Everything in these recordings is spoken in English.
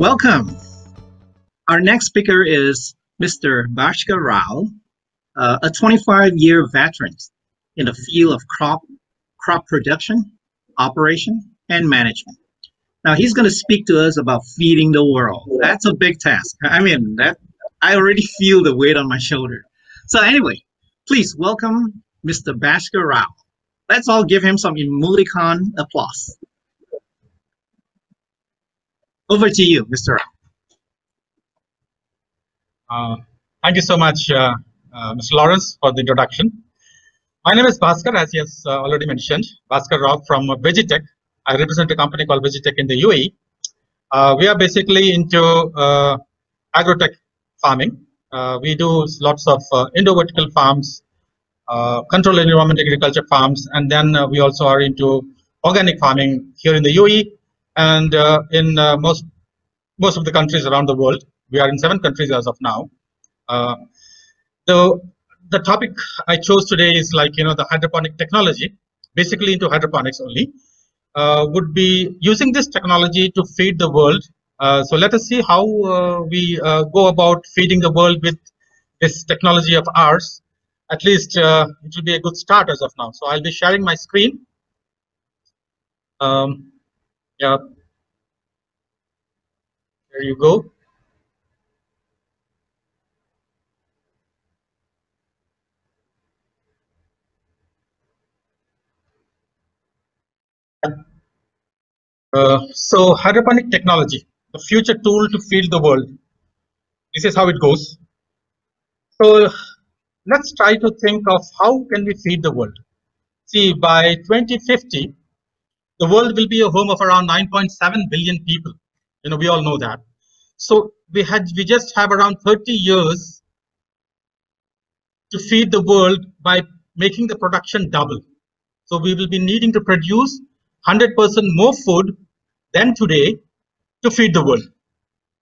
Welcome. Our next speaker is Mr. Bhaskar Rao, a 25-year veteran in the field of crop production, operation, and management. Now he's going to speak to us about feeding the world. That's a big task. I mean, that I already feel the weight on my shoulder. So anyway, please welcome Mr. Bhaskar Rao. Let's all give him some emoticon applause. Over to you, Mr. Rao. Thank you so much, Mr. Lawrence, for the introduction. My name is Bhaskar, as he has already mentioned, Bhaskar Rao from VeggiTech. I represent a company called VeggiTech in the UAE. We are basically into agrotech farming. We do lots of indoor-vertical farms, controlled environment agriculture farms, and then we also are into organic farming here in the UAE and in most of the countries around the world. We are in 7 countries as of now. The topic I chose today is the hydroponic technology, basically into hydroponics only. Would be using this technology to feed the world. So let us see how we go about feeding the world with this technology of ours. At least it will be a good start as of now. So I'll be sharing my screen. Yeah, there you go. So hydroponic technology, the future tool to feed the world. This is how it goes. So let's try to think of how can we feed the world. See, by 2050, the world will be a home of around 9.7 billion people. We all know that. So we just have around 30 years to feed the world by making the production double. So we will be needing to produce 100% more food than today to feed the world.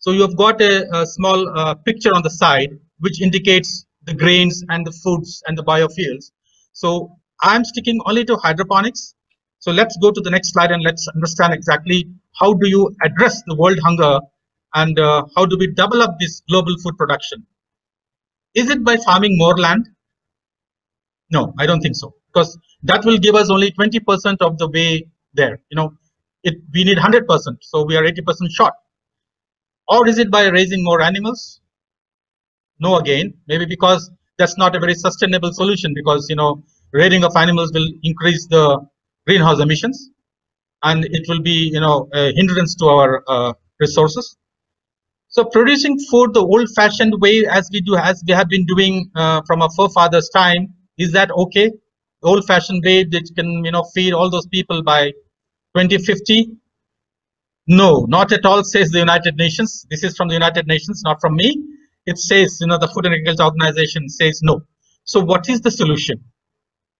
So you have got a small picture on the side which indicates the grains and the foods and the biofuels. So I'm sticking only to hydroponics. So let's go to the next slide and let's understand exactly how do you address the world hunger and how do we double up this global food production. Is it by farming more land? No, I don't think so, because that will give us only 20% of the way there. We need 100%, so we are 80% short. Or is it by raising more animals? No, again, maybe because that's not a very sustainable solution, because rearing of animals will increase the greenhouse emissions and it will be a hindrance to our resources. So producing food the old-fashioned way, as we have been doing from our forefathers' time, is that okay? The old-fashioned way that can feed all those people by 2050? No, not at all, says the United Nations. This is from the United Nations, not from me. It says, the Food and Agriculture Organization says no. So what is the solution?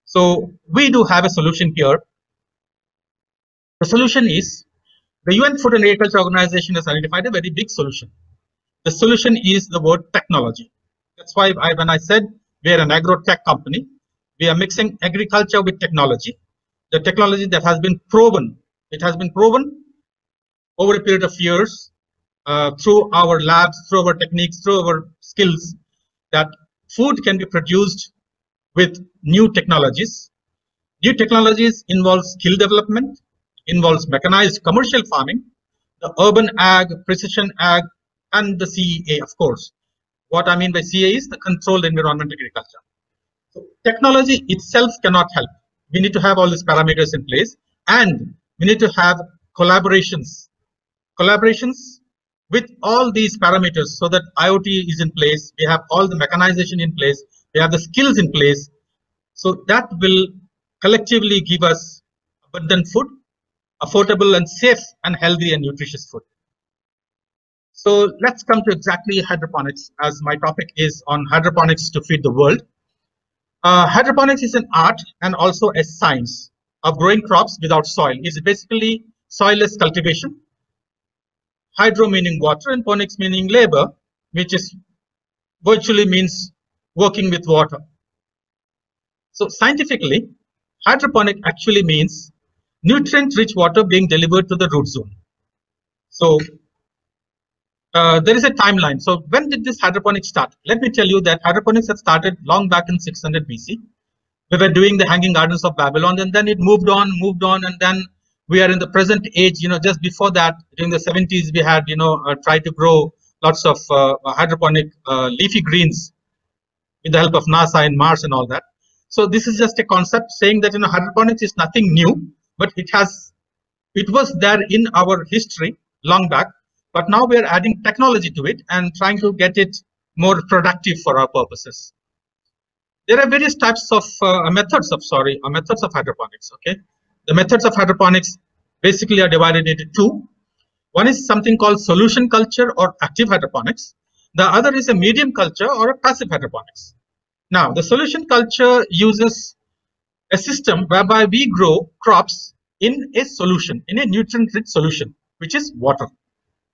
So we do have a solution here. The solution is, the UN Food and Agriculture Organization has identified a very big solution. The solution is the word technology. That's why when I said we are an agro-tech company, we are mixing agriculture with technology. The technology that has been proven, it has been proven over a period of years through our labs, through our techniques, through our skills, that food can be produced with new technologies. New technologies involve skill development, involves mechanized commercial farming, the urban ag, precision ag, and the CEA, of course. What I mean by CEA is the controlled environment agriculture. So technology itself cannot help. We need to have all these parameters in place, and we need to have collaborations with all these parameters, so that IoT is in place, we have all the mechanization in place, we have the skills in place. So that will collectively give us abundant food, affordable and safe and healthy and nutritious food. So let's come to exactly hydroponics, as my topic is on hydroponics to feed the world. Hydroponics is an art and also a science of growing crops without soil. It's basically soilless cultivation. Hydro meaning water and ponics meaning labor, which is virtually means working with water. So scientifically, hydroponic actually means nutrient-rich water being delivered to the root zone. So there is a timeline. So when did this hydroponics start? Let me tell you that hydroponics had started long back in 600 BC. We were doing the hanging gardens of Babylon, and then it moved on, and then we are in the present age. Just before that, during the 70s, we had tried to grow lots of hydroponic leafy greens with the help of NASA and Mars and all that. So this is just a concept saying that hydroponics is nothing new, but it was there in our history long back, but now we are adding technology to it and trying to get it more productive for our purposes. There are various types of methods of hydroponics. Okay, the methods of hydroponics basically are divided into two. One is something called solution culture or active hydroponics. The other is a medium culture or a passive hydroponics. Now, the solution culture uses a system whereby we grow crops in a solution, in a nutrient-rich solution, which is water.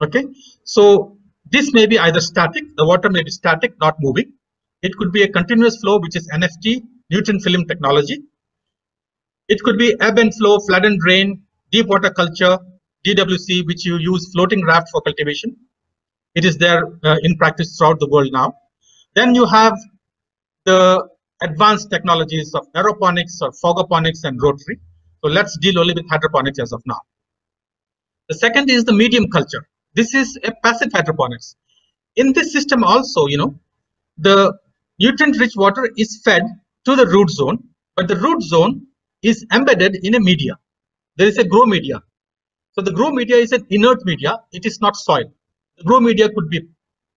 Okay, so this may be either static, the water may be static, not moving. It could be a continuous flow, which is NFT, nutrient film technology. It could be ebb and flow, flood and drain, deep water culture, DWC, which you use floating raft for cultivation. It is there in practice throughout the world now. Then you have the advanced technologies of aeroponics or fogoponics and rotary. So let's deal only with hydroponics as of now. The second is the medium culture. This is a passive hydroponics. In this system also, the nutrient-rich water is fed to the root zone, but the root zone is embedded in a media. There is a grow media. So the grow media is an inert media. It is not soil. The grow media could be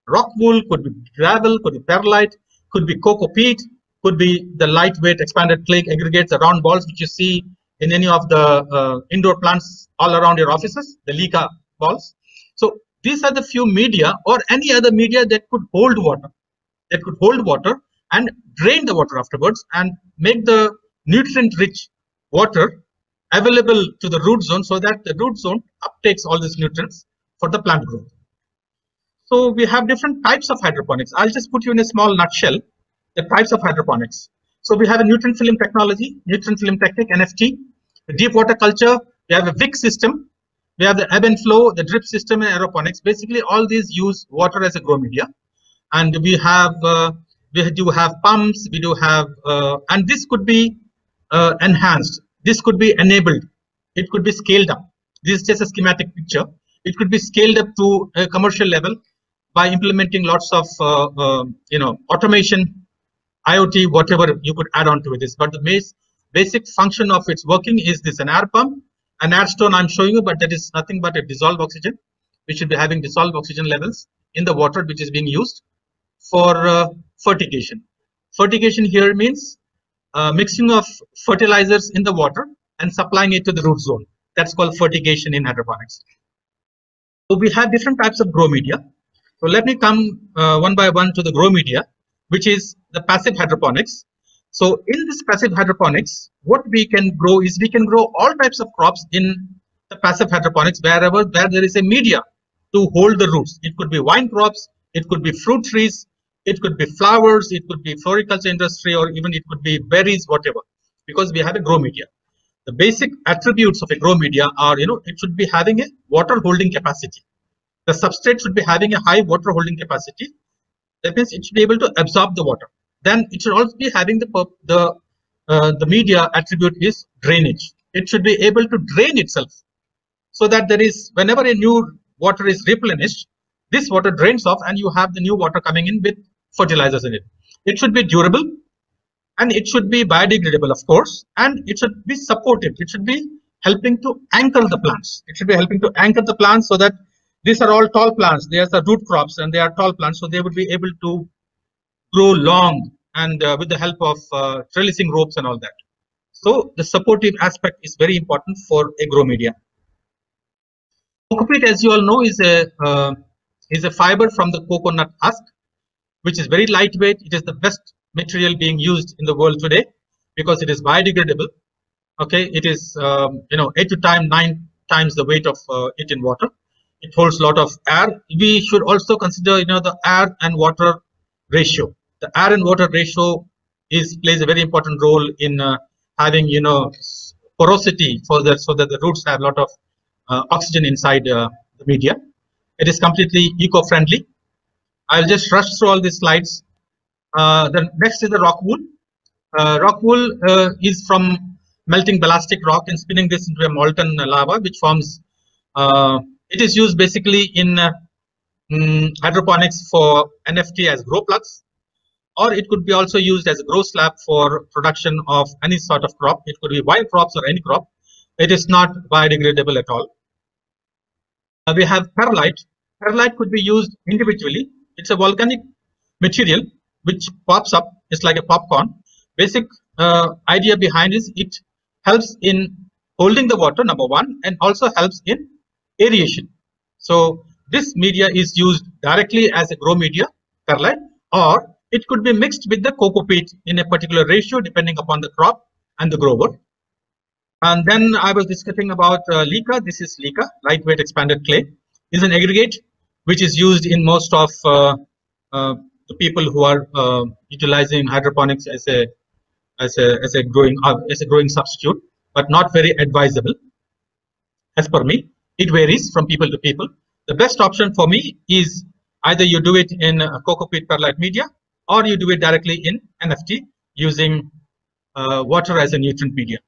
rock wool, could be gravel, could be perlite, could be cocoa peat, could be the lightweight expanded clay aggregates, the round balls which you see in any of the indoor plants all around your offices, the LECA balls. So these are the few media or any other media that could hold water, and drain the water afterwards and make the nutrient-rich water available to the root zone so that the root zone uptakes all these nutrients for the plant growth. So we have different types of hydroponics. I'll just put you in a small nutshell the types of hydroponics. So we have a nutrient film technology, nutrient film technique, NFT, the deep water culture, we have a VIC system, we have the ebb and flow, the drip system, and aeroponics. Basically, all these use water as a grow media. And we do have pumps, we do have, and this could be enhanced, this could be enabled, it could be scaled up. This is just a schematic picture. It could be scaled up to a commercial level by implementing lots of automation, IoT, whatever you could add on to this. But the basic function of its working is this: an air pump, an air stone I'm showing you, but that is nothing but a dissolved oxygen. We should be having dissolved oxygen levels in the water which is being used for fertigation. Fertigation here means mixing of fertilizers in the water and supplying it to the root zone. That's called fertigation in hydroponics. So we have different types of grow media. So let me come one by one to the grow media, which is the passive hydroponics. So in this passive hydroponics, what we can grow is we can grow all types of crops in the passive hydroponics where there is a media to hold the roots. It could be wine crops, it could be fruit trees, it could be flowers, it could be floriculture industry, or even it could be berries, whatever, because we have a grow media. The basic attributes of a grow media are, it should be having a water holding capacity. The substrate should be having a high water holding capacity. That means it should be able to absorb the water. Then it should also be having the media attribute is drainage. It should be able to drain itself so that there is, whenever a new water is replenished, this water drains off and you have the new water coming in with fertilizers in it. It should be durable and it should be biodegradable, of course, and it should be supportive. It should be helping to anchor the plants. It should be helping to anchor the plants so that these are all tall plants. They are the root crops and they are tall plants, so they would be able to grow long and with the help of trellising ropes and all that. So the supportive aspect is very important for a grow media. Cocoa peat, as you all know, is a fiber from the coconut husk, which is very lightweight. It is the best material being used in the world today because it is biodegradable. Okay, it is 8 to 9 times the weight of it in water. It holds a lot of air. We should also consider the air and water ratio. The air and water ratio plays a very important role in having porosity so that the roots have a lot of oxygen inside the media. It is completely eco-friendly. I'll just rush through all these slides. The next is the rock wool. Rock wool is from melting ballastic rock and spinning this into a molten lava, which forms. It is used basically in hydroponics for NFT as grow plugs, or it could be also used as a grow slab for production of any sort of crop. It could be wild crops or any crop. It is not biodegradable at all. We have perlite. Perlite could be used individually. It's a volcanic material which pops up. It's like a popcorn. Basic idea behind is it helps in holding the water, number one, and also helps in aeration. So this media is used directly as a grow media, perlite, or it could be mixed with the coco peat in a particular ratio depending upon the crop and the grower. And then I was discussing about LECA. This is LECA, lightweight expanded clay. Is an aggregate which is used in most of the people who are utilizing hydroponics as a growing substitute, but not very advisable. As per me, it varies from people to people. The best option for me is either you do it in coco peat perlite media, or you do it directly in NFT using water as a nutrient media.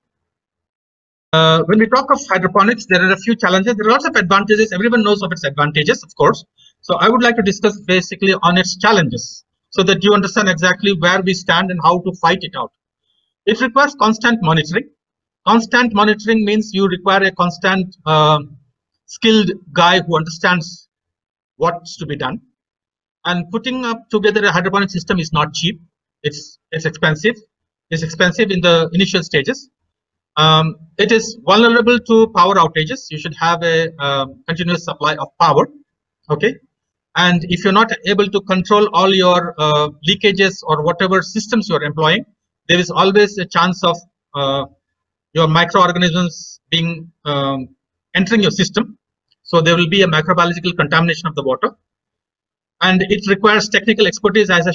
When we talk of hydroponics, there are a few challenges. There are lots of advantages. Everyone knows of its advantages, of course. So I would like to discuss basically on its challenges so that you understand exactly where we stand and how to fight it out. It requires constant monitoring. Constant monitoring means you require a constant skilled guy who understands what's to be done. And putting up together a hydroponic system is not cheap. It's expensive. It's expensive in the initial stages. It is vulnerable to power outages. You should have a continuous supply of power. Okay. And if you're not able to control all your leakages or whatever systems you're employing, there is always a chance of your microorganisms being entering your system. So there will be a microbiological contamination of the water. And it requires technical expertise. As I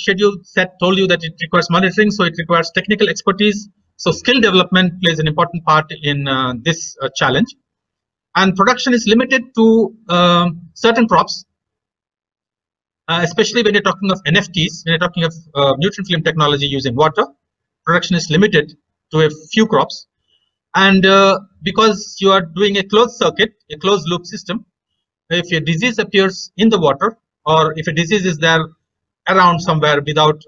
told you that it requires monitoring, so it requires technical expertise. So skill development plays an important part in this challenge. And production is limited to certain crops, especially when you're talking of NFTs, when you're talking of nutrient film technology using water. Production is limited to a few crops. And because you are doing a closed circuit, a closed loop system, if a disease appears in the water, or if a disease is there around somewhere without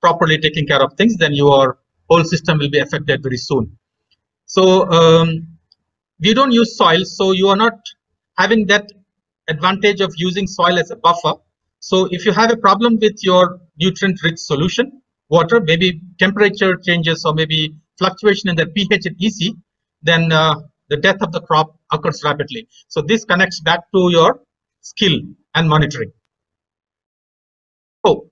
properly taking care of things, then your whole system will be affected very soon. So we don't use soil, so you are not having that advantage of using soil as a buffer. So if you have a problem with your nutrient-rich solution, water, maybe temperature changes or maybe fluctuation in the pH and EC, then the death of the crop occurs rapidly. So this connects back to your skill and monitoring. So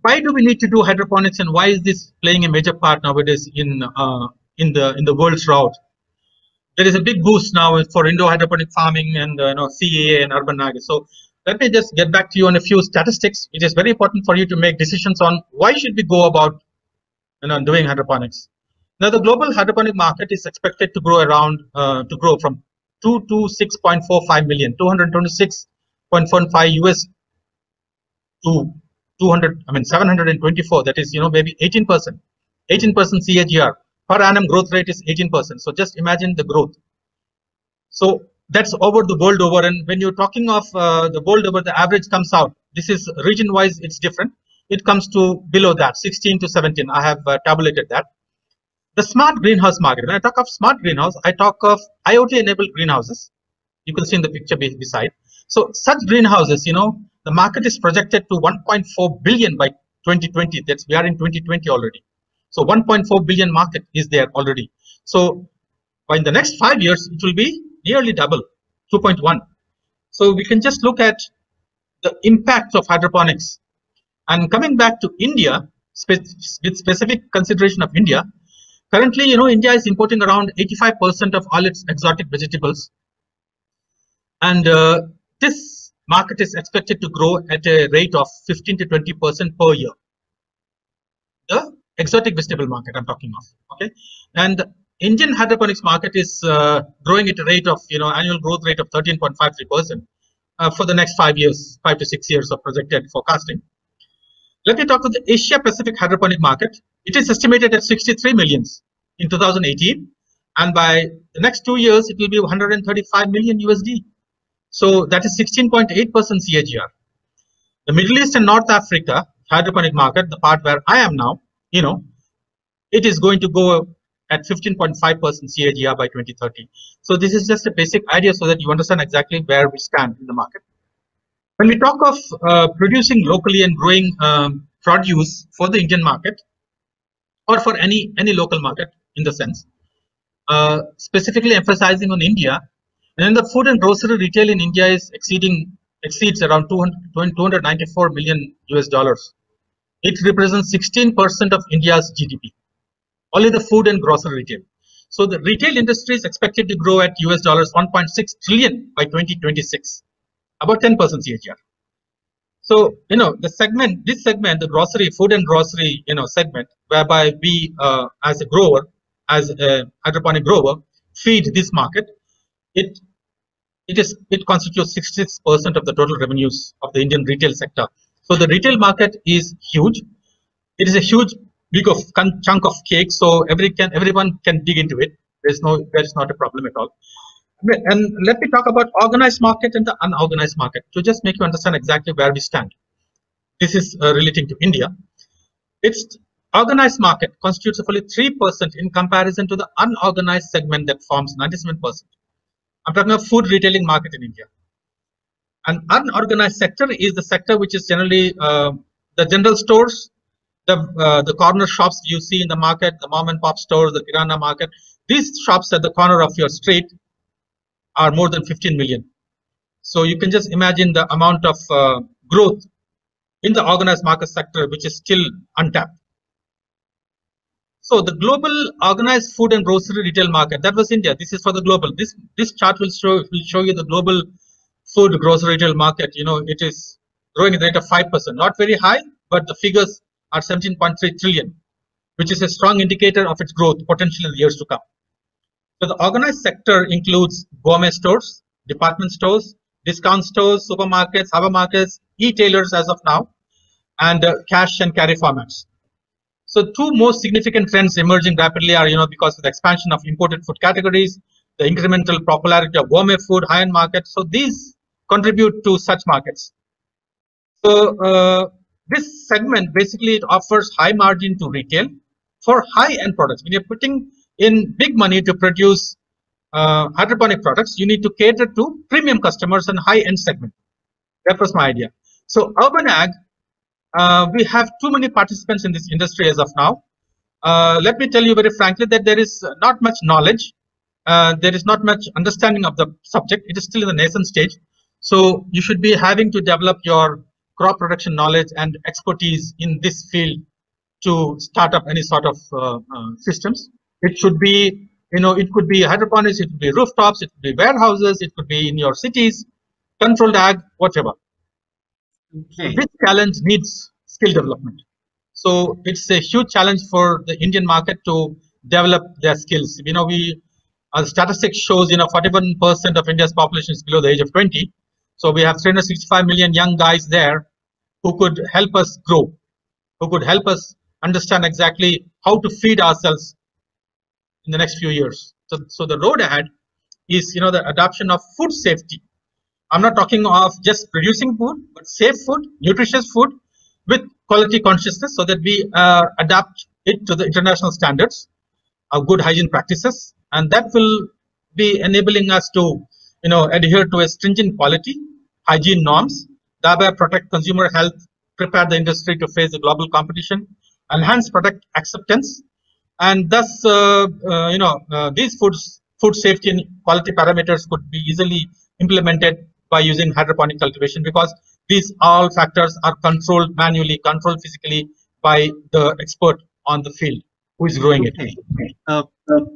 why do we need to do hydroponics, and why is this playing a major part nowadays in the world throughout? There is a big boost now for indoor hydroponic farming and CAA and urban ag. So let me just get back to you on a few statistics. It is very important for you to make decisions on why should we go about doing hydroponics. Now, the global hydroponic market is expected to grow from 2 to 6.45 million, 226.15 US to 724. That is, maybe 18%. 18% CAGR per annum growth rate is 18%. So just imagine the growth. So that's over the world over. And when you're talking of the world over, the average comes out. This is region wise, it's different. It comes to below that, 16 to 17. I have tabulated that. The smart greenhouse market. When I talk of smart greenhouse, I talk of IoT-enabled greenhouses. You can see in the picture beside. So such greenhouses, the market is projected to 1.4 billion by 2020. We are in 2020 already. So 1.4 billion market is there already. So by the next 5 years, it will be nearly double, 2.1. So we can just look at the impact of hydroponics. And coming back to India, with specific consideration of India, currently, India is importing around 85% of all its exotic vegetables. And this market is expected to grow at a rate of 15 to 20% per year. The exotic vegetable market I'm talking of. Okay. And the Indian hydroponics market is growing at a rate of, annual growth rate of 13.53%. for the next 5 years, 5 to 6 years of projected forecasting. Let me talk about the Asia Pacific hydroponic market. It is estimated at 63 millions in 2018, and by the next 2 years, it will be 135 million USD. So that is 16.8% CAGR. The Middle East and North Africa hydroponic market, the part where I am now, it is going to go at 15.5% CAGR by 2030. So this is just a basic idea so that you understand exactly where we stand in the market. When we talk of producing locally and growing produce for the Indian market or for any local market in the sense, specifically emphasizing on India, and then the food and grocery retail in India exceeds around 294 million US dollars. It represents 16% of India's GDP. Only the food and grocery retail. So the retail industry is expected to grow at US dollars 1.6 trillion by 2026, about 10% CAGR. So this segment, the grocery, food and grocery, segment, whereby we as a grower, as a hydroponic grower, feed this market, it constitutes 66% of the total revenues of the Indian retail sector. So the retail market is huge. It is a huge big of chunk of cake, so everyone can dig into it. There is not a problem at all. And let me talk about organized market and the unorganized market to just make you understand exactly where we stand. This is relating to India. Its organized market constitutes only 3% in comparison to the unorganized segment that forms 97%. I'm talking about food retailing market in India. An unorganized sector is the sector which is generally the general stores, the corner shops you see in the market, the mom and pop stores, the kirana market. These shops at the corner of your street are more than 15 million. So you can just imagine the amount of growth in the organized market sector, which is still untapped. So the global organized food and grocery retail market, that was India. This is for the global. This chart will show you the global food grocery retail market. It is growing at the rate of 5%, not very high, but the figures are 17.3 trillion, which is a strong indicator of its growth potential in the years to come. So the organized sector includes gourmet stores, department stores, discount stores, supermarkets, hypermarkets, e-tailers as of now, and cash and carry formats. So two most significant trends emerging rapidly are, because of the expansion of imported food categories, the incremental popularity of gourmet food, high-end markets. So these contribute to such markets. So this segment basically it offers high margin to retail for high-end products. When you're putting in big money to produce hydroponic products, you need to cater to premium customers and high-end segment. That was my idea. So urban ag, we have too many participants in this industry as of now. Let me tell you very frankly that there is not much knowledge. There is not much understanding of the subject. It is still in the nascent stage. So you should be having to develop your crop production knowledge and expertise in this field to start up any sort of systems. It should be, it could be hydroponics, it could be rooftops, it could be warehouses, it could be in your cities, controlled ag, whatever. Okay. This challenge needs skill development. So it's a huge challenge for the Indian market to develop their skills. Statistics shows 41% of India's population is below the age of 20. So we have 365 million young guys there who could help us grow, who could help us understand exactly how to feed ourselves in the next few years. So the road ahead is the adoption of food safety. I'm not talking of just producing food, but safe food, nutritious food with quality consciousness so that we adapt it to the international standards of good hygiene practices. And that will be enabling us to adhere to a stringent quality, hygiene norms, thereby protect consumer health, prepare the industry to face the global competition, enhance product acceptance, and thus these food safety and quality parameters could be easily implemented by using hydroponic cultivation, because these all factors are controlled manually, controlled physically by the expert on the field who is growing it.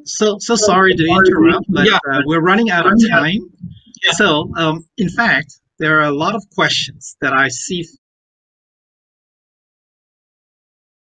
So sorry to interrupt, but we're running out of time. Yeah. So in fact, there are a lot of questions that I see